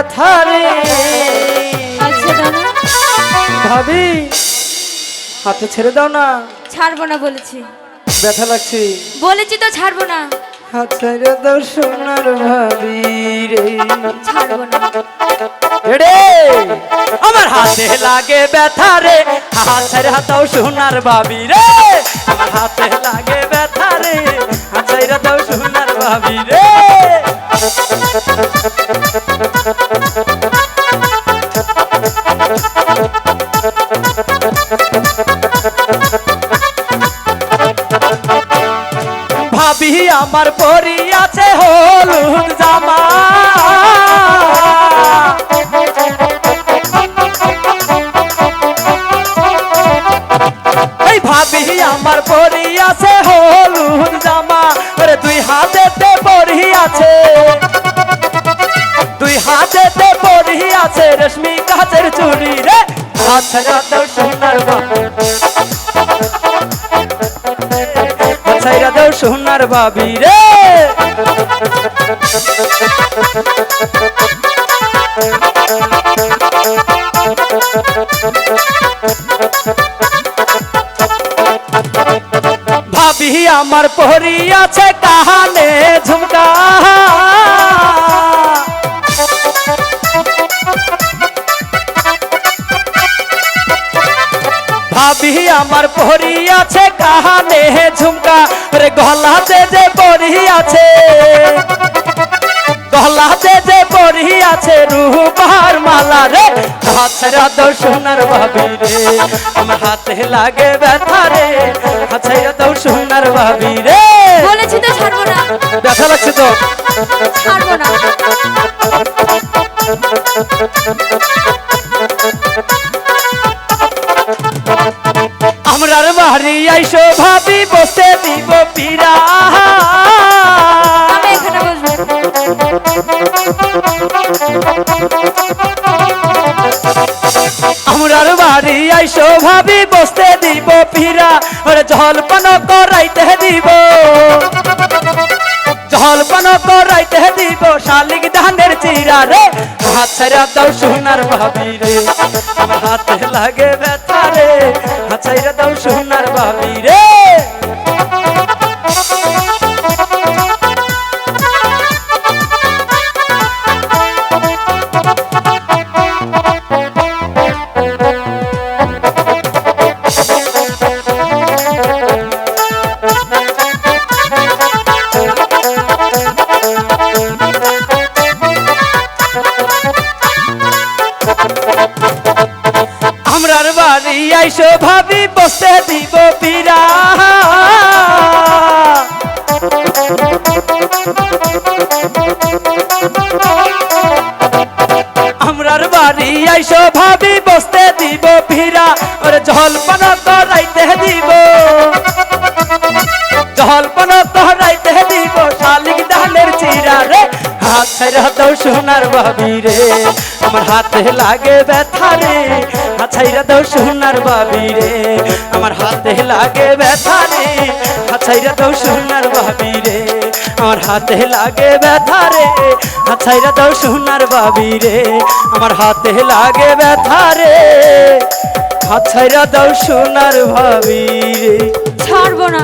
ব্যথা রে। আচ্ছা দাদা, ভাবি হাতে ছেড়ে দাও না, ছাড়বো না বলেছি। ব্যথা লাগছে। বলেছি তো ছাড়বো না। হাত ছেড়ে দাও সোনার ভাবি রে। ছাড়বো না। রে আমার হাতে লাগে ব্যথা রে, হাত ছেড়ে দাও সোনার ভাবি রে। আমার হাতে লাগে ব্যথা রে, হাত ছেড়ে দাও সোনার ভাবি রে। ভাবি আমার পরি আছে হলুদ জামা, এই ভাবি আমার পরি আছে হলুদ জামা। ওরে দুই হাতেতে পরি আছে, দুই হাতেতে পরি আছে রেশমি কাচের চুড়ি রে। হাত ছেড়ে দাও সোনার ভাবি, ছাইরা দাও সোনার ভাবি রে। ভাবি আমার পরি আছে কানে ঝুমকা, ভাবি আমার পরি আছে কানে ঝুমকা রে। গলাতে যে পরি আছে, গলাতে যে পরি আছে রূপার মালা রে। হাত ছেড়ে দাও সোনার ভাবি রে, আমার হাতে লাগে ব্যথা রে। হাত ছেড়ে দাও সোনার ভাবি রে। বলেছি তো ছাড়বো না। ব্যথা লাগছে তো, ছাড়বো না। আমরার বাড়ি আইসো ভাবি বসতে দিব পীরা। আমি এখানে বসবো। আমরার বাড়ি আইসো ভাবি বসতে দিব পীরা। ওরে জলপান করাইতে দিব, জলপান করাইতে দিব শালিক ধানের চিরা রে। হাত ছেড়ে দাও সোনার ভাবি রে, আমার হাতে লাগে ব্যথা রে। হাত ছেড়ে দাও সোনার ভাবি রে। আমরার বাড়ি আইসো ভাবি বসতে দিব পীরা। আমরার বাড়ি আইসো ভাবি বসতে দিব পীরা। ওরে জলপান করাইতে দিব, জলপান করাইতে দিব শালিক ধানের চিরা রে। হাত ছেড়ে দাও সোনার ভাবি রে, আমার হাতে লাগে ব্যথা রে। হাত ছেড়ে দাও সোনার ভাবি রে, আমার হাতে লাগে ব্যথা রে। হাত ছেড়ে দাও সোনার ভাবি রে, আমার হাতে লাগে ব্যথা রে। হাত ছেড়ে দাও সোনার ভাবি রে, আমার হাতে লাগে ব্যথা রে। হাত ছেড়ে দাও সোনার ভাবি রে। ছাড়বো না।